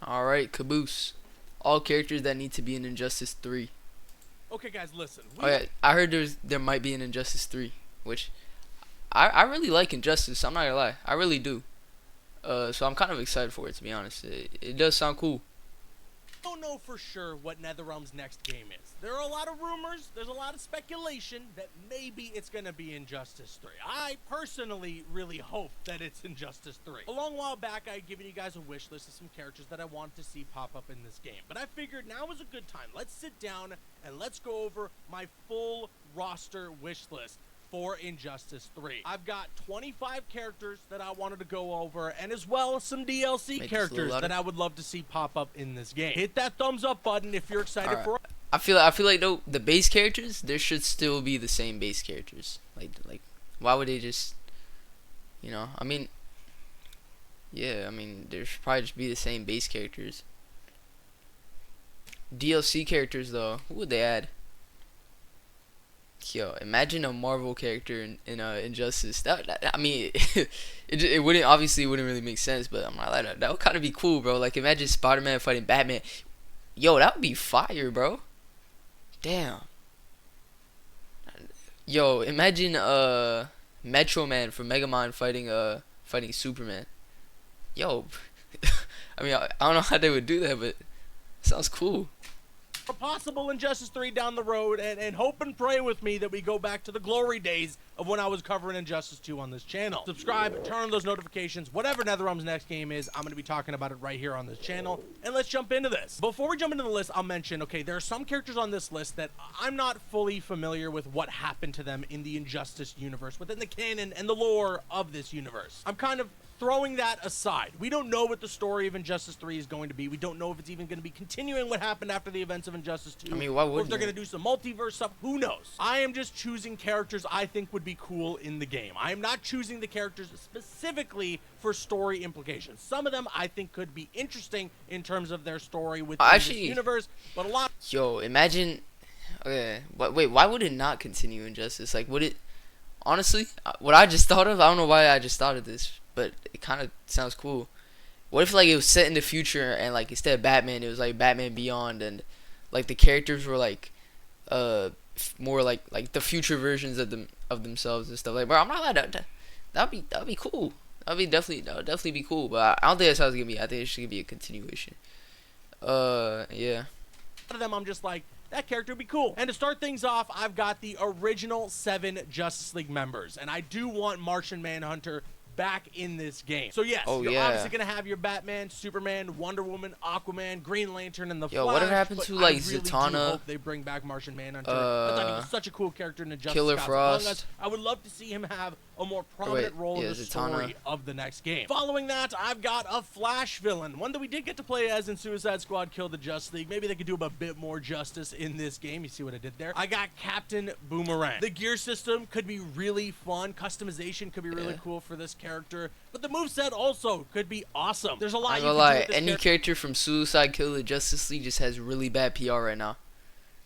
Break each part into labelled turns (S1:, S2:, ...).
S1: Alright, caboose. All characters that need to be in Injustice 3.
S2: Okay, guys, listen.
S1: Oh yeah, I heard there might be an Injustice 3, which I really like Injustice. I'm not gonna lie, I really do. So I'm kind of excited for it, to be honest. It does sound cool.
S2: Don't know for sure what NetherRealm's next game is. There are a lot of rumors, there's a lot of speculation that maybe it's gonna be Injustice 3. I personally really hope that it's Injustice 3. A long while back, I had given you guys a wish list of some characters that I wanted to see pop up in this game. But I figured now is a good time. Let's sit down and let's go over my full roster wish list for Injustice 3. I've got 25 characters that I wanted to go over, and as well as some DLC characters that I would love to see pop up in this game. Hit that thumbs up button if you're excited for it.
S1: I feel like though the base characters, there should still be the same base characters. Like why would they just, I mean, yeah, I mean there should probably just be the same base characters. DLC characters though, who would they add? Yo, imagine a Marvel character in Injustice. I mean, it wouldn't really make sense, but I'm not like that would kind of be cool, bro. Like imagine Spider-Man fighting Batman. Yo, that would be fire, bro. Damn. Yo, imagine Metro Man from Mega Man fighting Superman. Yo, I mean I don't know how they would do that, but it sounds cool.
S2: A possible Injustice 3 down the road, and hope and pray with me that we go back to the glory days of when I was covering Injustice 2 on this channel. Subscribe, turn on those notifications. Whatever NetherRealm's next game is, I'm going to be talking about it right here on this channel. And let's jump into this. Before we jump into the list, I'll mention, okay, there are some characters on this list that I'm not fully familiar with what happened to them in the Injustice universe, within the canon and the lore of this universe. I'm kind of throwing that aside. We don't know what the story of Injustice 3 is going to be. We don't know if it's even going to be continuing what happened after the events of Injustice 2.
S1: I mean, why wouldn't
S2: or if they're going to do some multiverse stuff. Who knows? I am just choosing characters I think would be cool in the game. I am not choosing the characters specifically for story implications. Some of them I think could be interesting in terms of their story within this universe, but a lot...
S1: Yo, imagine... Okay, wait, why would it not continue Injustice? Like, would it... Honestly, what I just thought of, I don't know why I just thought of this, but it kind of sounds cool. What if like it was set in the future and like instead of Batman it was like Batman Beyond, and like the characters were like more like the future versions of themselves and stuff. Like, bro, I'm not allowed that'd be cool. That would definitely be cool, but I don't think that's how it's gonna be. I think it's gonna be a continuation. Yeah.
S2: One of them I'm just like, that character would be cool. And to start things off, I've got the original 7 Justice League members, and I do want Martian Manhunter back in this game. So yes, you're obviously gonna have your Batman, Superman, Wonder Woman, Aquaman, Green Lantern, and the Flash.
S1: Yo, whatever happened to like
S2: really
S1: Zatanna?
S2: Hope they bring back Martian Manhunter. I thought he was such a cool character in the Justice
S1: Killer
S2: League.
S1: Frost.
S2: I would love to see him have a more prominent role in the story of the next game. Following that, I've got a Flash villain, one that we did get to play as in Suicide Squad Kill the Justice League. Maybe they could do him a bit more justice in this game. You see what I did there? I got Captain Boomerang. The gear system could be really fun. Customization could be really cool for this character. But the moveset also could be awesome. There's a lot you can do with this
S1: any character from Suicide Kill the Justice League just has really bad PR right now.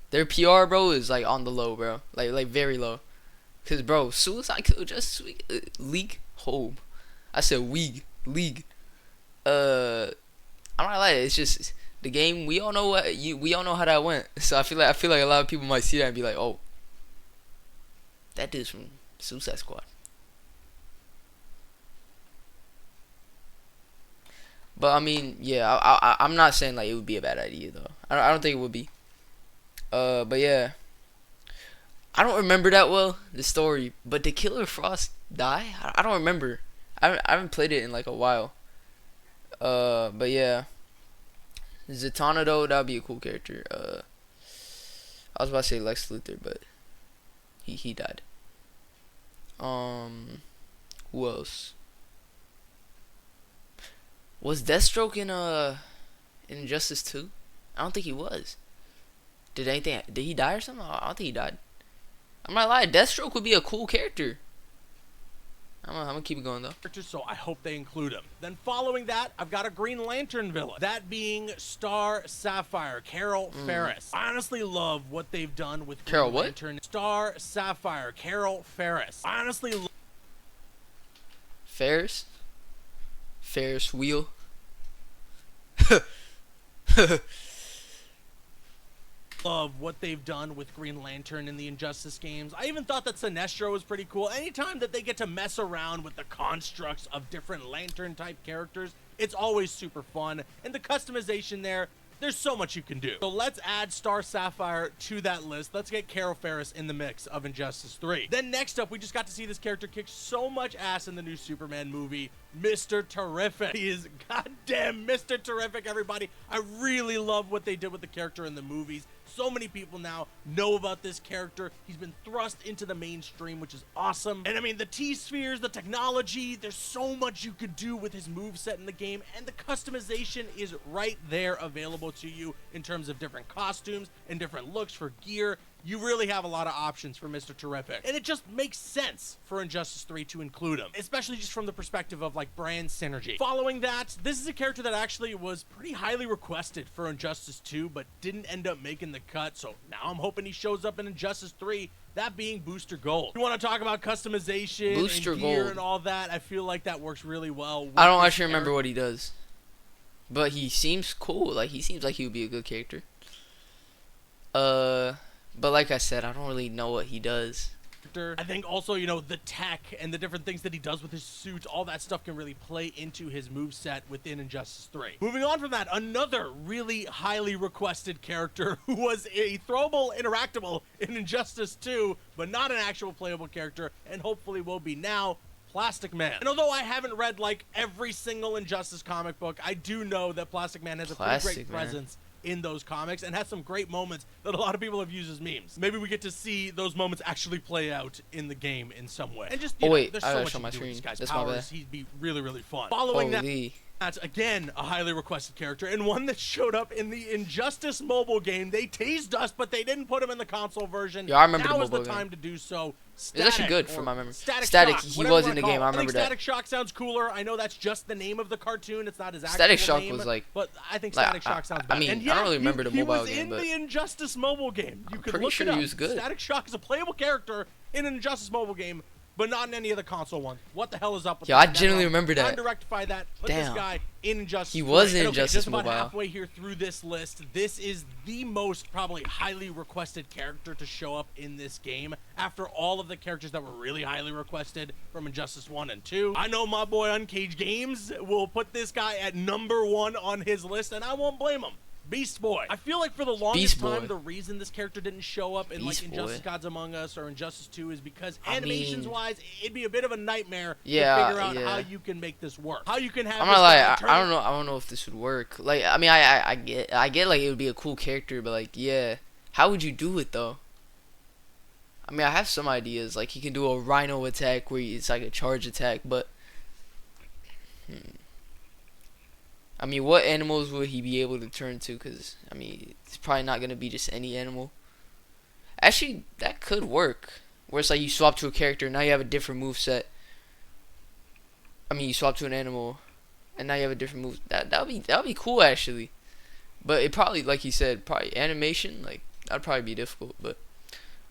S1: Their PR, bro, is like on the low, bro. Like very low. Cause bro, Suicide Kill Justice League, home. I said league. I'm not like it's just the game. We all know we all know how that went. So I feel like a lot of people might see that and be like, oh, that dude's from Suicide Squad. But I mean, yeah, I'm not saying like it would be a bad idea though. I don't think it would be. But yeah, I don't remember that well the story. But did Killer Frost die? I don't remember. I haven't played it in like a while. But yeah, Zatanna though, that'd be a cool character. I was about to say Lex Luthor, but he died. Who else? Was Deathstroke in Injustice 2? I don't think he was. Did he die or something? I don't think he died. I'm not lying. Deathstroke would be a cool character. I'm gonna keep it going though.
S2: So I hope they include him. Then following that, I've got a Green Lantern villain. That being Star Sapphire, Carol Ferris. I honestly love what they've done with Green Lantern. Star Sapphire, Carol Ferris. I honestly love
S1: FarisWheel.
S2: Love what they've done with Green Lantern in the Injustice games. I even thought that Sinestro was pretty cool. Anytime that they get to mess around with the constructs of different Lantern type characters, it's always super fun. And the customization there's so much you can do. So let's add Star Sapphire to that list. Let's get Carol Ferris in the mix of Injustice 3. Then next up, we just got to see this character kick so much ass in the new Superman movie, Mr. Terrific. He is goddamn Mr. Terrific, everybody. I really love what they did with the character in the movies. So many people now know about this character. He's been thrust into the mainstream, which is awesome. And I mean, the T-spheres, the technology, there's so much you could do with his moveset in the game, and the customization is right there available to you in terms of different costumes and different looks for gear. You really have a lot of options for Mr. Terrific. And it just makes sense for Injustice 3 to include him, especially just from the perspective of like brand synergy. Following that, this is a character that actually was pretty highly requested for Injustice 2, but didn't end up making the cut. So now I'm hoping he shows up in Injustice 3, that being Booster Gold. You want to talk about customization
S1: Booster
S2: and gear
S1: Gold
S2: and all that, I feel like that works really well.
S1: I don't actually remember what he does, but he seems cool. Like, he seems like he would be a good character. But like I said, I don't really know what he does.
S2: I think also, you know, the tech and the different things that he does with his suit, all that stuff can really play into his moveset within Injustice 3. Moving on from that, another really highly requested character who was a throwable interactable in Injustice 2, but not an actual playable character, and hopefully will be now, Plastic Man. And although I haven't read like every single Injustice comic book, I do know that Plastic Man has a pretty great presence in those comics and has some great moments that a lot of people have used as memes. Maybe we get to see those moments actually play out in the game in some way. And just, you know, there's so much you can do with this guy's powers. He'd be really, really fun. Following that's again a highly requested character, and one that showed up in the Injustice mobile game. They teased us, but they didn't put him in the console version.
S1: Yeah, I remember
S2: now
S1: the
S2: is
S1: mobile
S2: the time
S1: game.
S2: to do so.
S1: It's actually good from my memory.
S2: Static Shock,
S1: he was in the game. I remember that.
S2: Static Shock sounds cooler. I know that's just the name of the cartoon. It's not his actual
S1: Static Shock
S2: name,
S1: was like,
S2: but I think Static Shock sounds better.
S1: I mean,
S2: and yeah,
S1: I don't really remember the mobile game,
S2: he was in the Injustice mobile game. You could look it up.
S1: He was good.
S2: Static Shock is a playable character in an Injustice mobile game, but not in any of the console ones. What the hell is up with that?
S1: I genuinely remember that.
S2: Time to rectify that. Put this guy in Injustice.
S1: He was in
S2: Injustice
S1: Injustice
S2: Mobile.
S1: Mobile.
S2: About halfway here through this list, this is the most probably highly requested character to show up in this game after all of the characters that were really highly requested from Injustice 1 and 2. I know my boy Uncaged Games will put this guy at #1 on his list, and I won't blame him. Beast Boy. I feel like for the longest time, the reason this character didn't show up in like Injustice Gods Among Us or Injustice 2 is because animations-wise, it'd be a bit of a nightmare to figure out how you can make this work. How you can have.
S1: I'm not like I don't know if this would work. Like, I mean, I get like it would be a cool character, but like, yeah, how would you do it though? I mean, I have some ideas. Like, he can do a Rhino attack where it's like a charge attack, but. I mean, what animals would he be able to turn to? Because, I mean, it's probably not going to be just any animal. Actually, that could work. Where it's like you swap to a character, now you have a different moveset. I mean, you swap to an animal, and now you have a different move. That would be cool, actually. But it probably, like he said, probably animation, like, that'd probably be difficult, but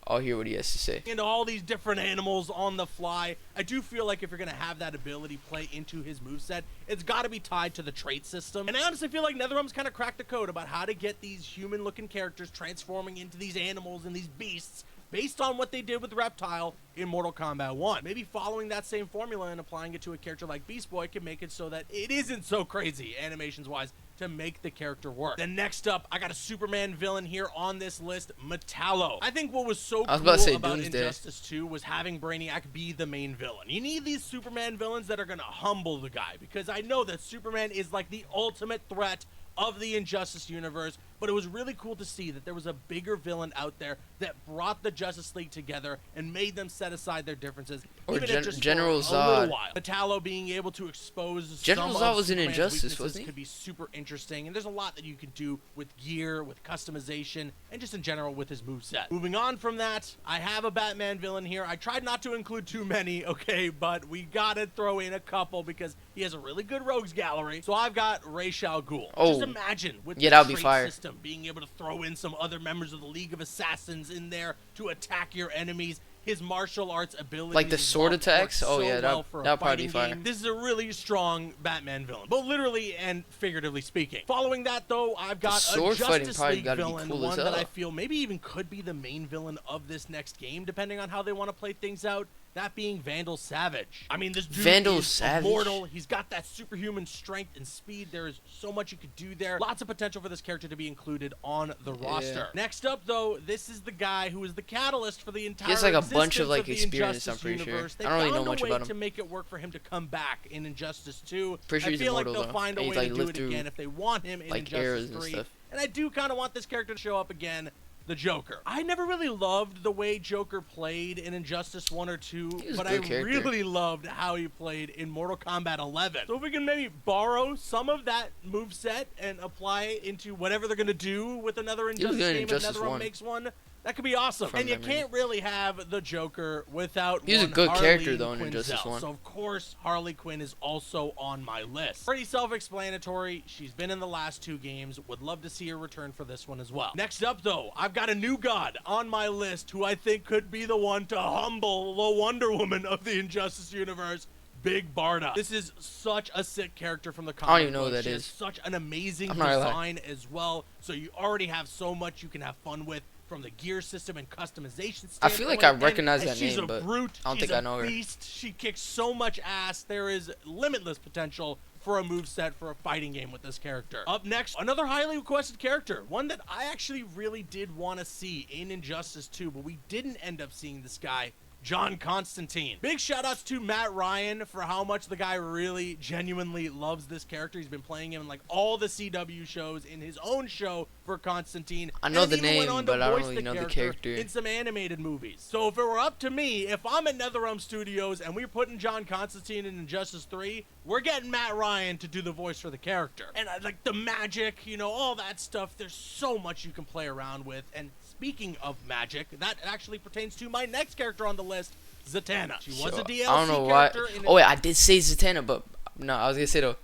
S1: I'll hear what he has to say.
S2: And all these different animals on the fly. I do feel like if you're going to have that ability play into his moveset, it's got to be tied to the trait system. And I honestly feel like NetherRealm's kind of cracked the code about how to get these human-looking characters transforming into these animals and these beasts based on what they did with Reptile in Mortal Kombat 1. Maybe following that same formula and applying it to a character like Beast Boy can make it so that it isn't so crazy, animations-wise, to make the character work. Then next up, I got a Superman villain here on this list, Metallo. I think what was so cool about Injustice 2 was having Brainiac be the main villain. You need these Superman villains that are gonna humble the guy, because I know that Superman is like the ultimate threat of the Injustice universe, but it was really cool to see that there was a bigger villain out there that brought the Justice League together and made them set aside their differences, even if just
S1: General
S2: for a little while. Metallo being able to expose
S1: General
S2: some
S1: Zod
S2: of
S1: was in
S2: Superman's
S1: Injustice, wasn't he?
S2: could be super interesting, and there's a lot that you can do with gear, with customization, and just in general with his moveset. Moving on from that, I have a Batman villain here. I tried not to include too many, okay, but we gotta throw in a couple because he has a really good rogues gallery. So I've got Ra's al Ghul. Just imagine with the trait system being able to throw in some other members of the League of Assassins in there to attack your enemies. his martial arts abilities,
S1: Like the sword attacks? Oh
S2: so
S1: yeah,
S2: well for
S1: that'll
S2: a
S1: probably be
S2: fighting
S1: fire.
S2: game. This is a really strong Batman villain, both literally and figuratively speaking. Following that, though, I've got a
S1: sword fighting
S2: Justice
S1: probably
S2: League
S1: gotta be
S2: villain,
S1: cool as
S2: one that I
S1: hell.
S2: feel maybe even could be the main villain of this next game, depending on how they want to play things out. That being Vandal Savage. I mean, this dude
S1: Vandal
S2: is
S1: Savage?
S2: immortal. He's got that superhuman strength and speed. There is so much you could do there. Lots of potential for this character to be included on the roster. Next up, though, this is the guy who is the catalyst for the entire
S1: He has like a bunch of like
S2: the
S1: experience, I'm
S2: Injustice
S1: pretty sure.
S2: universe. They
S1: I don't really know
S2: found a
S1: much
S2: way
S1: about him.
S2: to make it work for him to come back in Injustice 2.
S1: Pretty sure
S2: I
S1: he's
S2: feel like
S1: immortal,
S2: they'll
S1: though.
S2: find a
S1: And
S2: way
S1: he's, like,
S2: to do
S1: lived
S2: it
S1: through,
S2: again if they want him in
S1: like,
S2: Injustice
S1: eras and
S2: 3.
S1: stuff.
S2: And I do kind of want this character to show up again. The Joker. I never really loved the way Joker played in Injustice 1 or 2, but I really loved how he played in Mortal Kombat 11. So if we can maybe borrow some of that moveset and apply it into whatever they're going to do with another Injustice game if NetherRealm makes one, that could be awesome. And you can't really have the Joker without
S1: He's a good character, though, in Injustice 1.
S2: So, of course, Harley Quinn is also on my list. Pretty self-explanatory. She's been in the last 2 games. Would love to see her return for this one as well. Next up, though, I've got a new god on my list who I think could be the one to humble the Wonder Woman of the Injustice universe. Big Barda. This is such a sick character from the comic.
S1: I don't even know who that is.
S2: Such an amazing design as well. So you already have so much you can have fun with from the gear system and customization standpoint.
S1: I feel like I recognize that
S2: name,
S1: but
S2: brute.
S1: I don't think I know her.
S2: Beast. She kicks so much ass. There is limitless potential for a moveset for a fighting game with this character. Up next, another highly requested character. One that I actually really did want to see in Injustice 2, but we didn't end up seeing this guy. John Constantine. Big shout outs to Matt Ryan for how much the guy really genuinely loves this character. He's been playing him in like all the CW shows, in his own show for Constantine.
S1: I know the name, but I don't really know the character.
S2: In some animated movies. So if it were up to me, if I'm at NetherRealm Studios and we're putting John Constantine in Injustice 3, we're getting Matt Ryan to do the voice for the character. And like the magic, you know, all that stuff, there's so much you can play around with. And speaking of magic, that actually pertains to my next character on the list, Zatanna. She was a DLC
S1: I don't know why. Oh wait, I did say Zatanna, but no, I was gonna say though,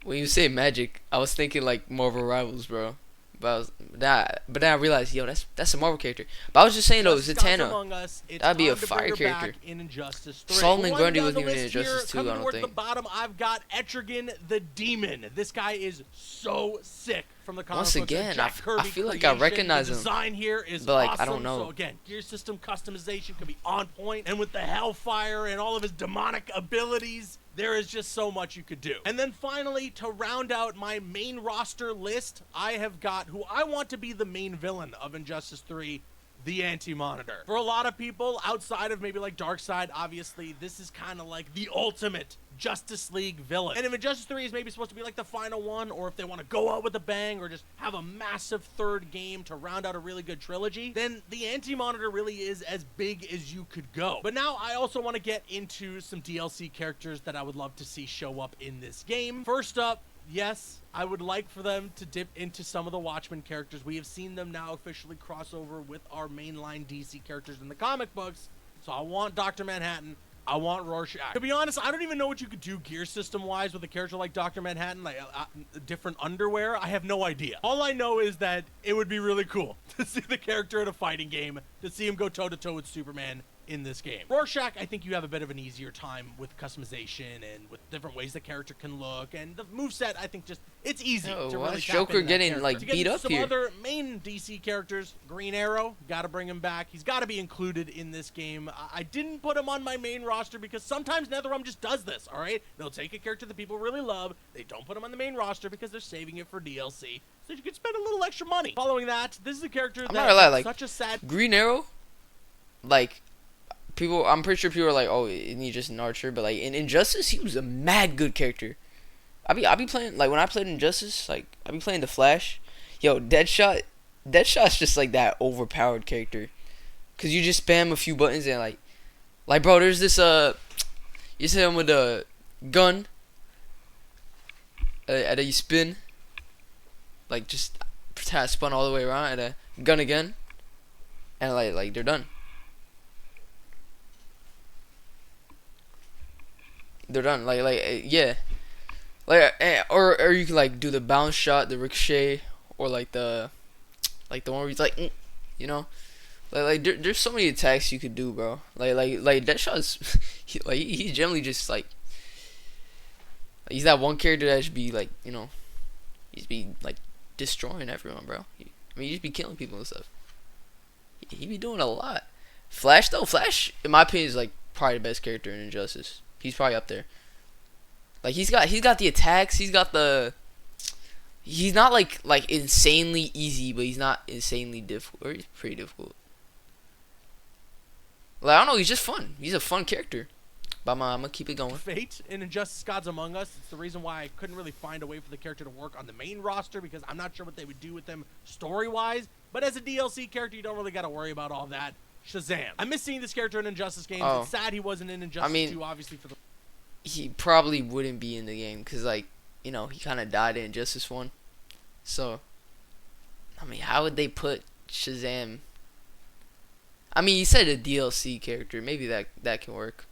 S1: when you say magic, I was thinking like Marvel Rivals, bro. But then I realized, yo, that's a Marvel character. But I was just saying though, Zatanna, that'd be a fire character. Solomon Grundy wasn't even in Injustice 2, I don't think.
S2: The bottom, I've got Etrigan the Demon. This guy is so sick. From the
S1: Once again, I feel like I recognize him.
S2: The design here is
S1: but like
S2: awesome.
S1: I don't know.
S2: So again, gear system customization could be on point, and with the Hellfire and all of his demonic abilities, there is just so much you could do. And then finally, to round out my main roster list, I have got who I want to be the main villain of Injustice 3, the Anti-Monitor. For a lot of people, outside of maybe like Darkseid, obviously, this is kind of like the ultimate Justice League villain. And if Injustice 3 is maybe supposed to be like the final one, or if they want to go out with a bang, or just have a massive third game to round out a really good trilogy, then the Anti-Monitor really is as big as you could go. But now I also want to get into some DLC characters that I would love to see show up in this game. First up, yes, I would like for them to dip into some of the Watchmen characters. We have seen them now officially cross over with our mainline DC characters in the comic books. So I want Dr. Manhattan. I want Rorschach. To be honest, I don't even know what you could do gear system-wise with a character like Dr. Manhattan, like different underwear. I have no idea. All I know is that it would be really cool to see the character in a fighting game, to see him go toe-to-toe with Superman in this game. Rorschach, I think you have a bit of an easier time with customization and with different ways the character can look, and the moveset, I think just, it's easy to really tap
S1: Joker
S2: into
S1: getting like beat up
S2: some
S1: here.
S2: Other main DC characters, Green Arrow, gotta bring him back. He's gotta be included in this game. I didn't put him on my main roster because sometimes NetherRealm just does this, alright? They'll take a character that people really love, they don't put him on the main roster because they're saving it for DLC, so you can spend a little extra money. Following that, this is a character that's such a sad...
S1: Green Arrow, like... People, I'm pretty sure people are like, oh, isn't he just an archer? But like in Injustice, he was a mad good character. I be playing, like when I played Injustice, like I be playing the Flash. Yo, Deadshot's just like that overpowered character, cause you just spam a few buttons and like bro, there's this you hit him with a gun, and then you spin, like just pretend I spun all the way around, and a gun again, and like they're done. They're done. Yeah. Or you can like do the bounce shot, the ricochet, or like the one where he's like, you know. there's so many attacks you could do, bro. Like that shot's he's generally just like he's that one character that should be like he's be like destroying everyone, bro. I mean, he just be killing people and stuff. He be doing a lot. Flash though, Flash in my opinion is like probably the best character in Injustice. He's probably up there. Like he's got the attacks. He's not like insanely easy, but he's not insanely difficult. Or he's pretty difficult. Like I don't know, he's just fun. He's a fun character. But I'm gonna keep it going.
S2: Fate in Injustice Gods Among Us. It's the reason why I couldn't really find a way for the character to work on the main roster because I'm not sure what they would do with them story-wise. But as a DLC character, you don't really got to worry about all that. Shazam. I miss seeing this character in Injustice games.
S1: Oh.
S2: It's sad he wasn't in Injustice 2, obviously, for the...
S1: He probably wouldn't be in the game because like he kind of died in Injustice 1. So I mean, how would they put Shazam? I mean, you said a DLC character. Maybe that can work.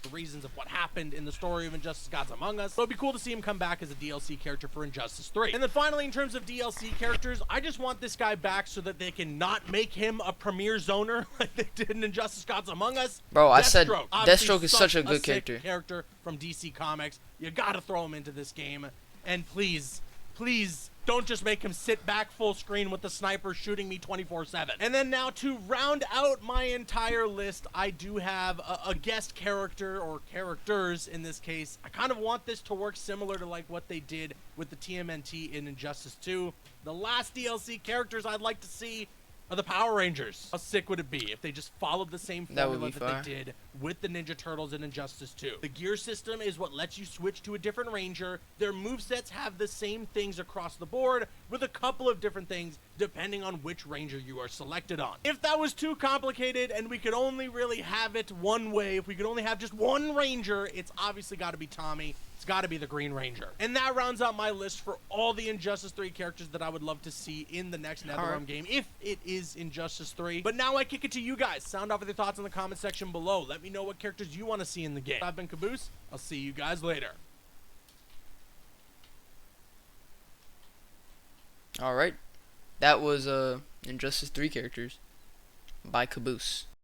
S2: The reasons of what happened in the story of Injustice Gods Among Us. So it'd be cool to see him come back as a DLC character for Injustice 3. And then finally, in terms of DLC characters, I just want this guy back so that they can not make him a premier zoner like they did in Injustice Gods Among Us.
S1: Bro, I
S2: Deathstroke.
S1: said
S2: Obviously
S1: Deathstroke is such a good
S2: sick
S1: character.
S2: Character from DC Comics. You gotta throw him into this game. And please, please, don't just make him sit back full screen with the sniper shooting me 24/7. And then now to round out my entire list, I do have a guest character, or characters in this case. I kind of want this to work similar to like what they did with the TMNT in Injustice 2. The last DLC characters I'd like to see are the Power Rangers. How sick would it be if they just followed the same formula that they did with the Ninja Turtles in Injustice 2? The gear system is what lets you switch to a different ranger. Their movesets have the same things across the board with a couple of different things depending on which ranger you are selected on. If that was too complicated and we could only really have it one way, if we could only have just one ranger, it's obviously got to be Tommy. It's got to be the Green Ranger. And that rounds out my list for all the Injustice 3 characters that I would love to see in the next NetherRealm game, if it is Injustice 3. But now I kick it to you guys. Sound off with your thoughts in the comment section below. Let me know what characters you want to see in the game. I've been Caboose. I'll see you guys later.
S1: Alright. That was Injustice 3 characters by Caboose.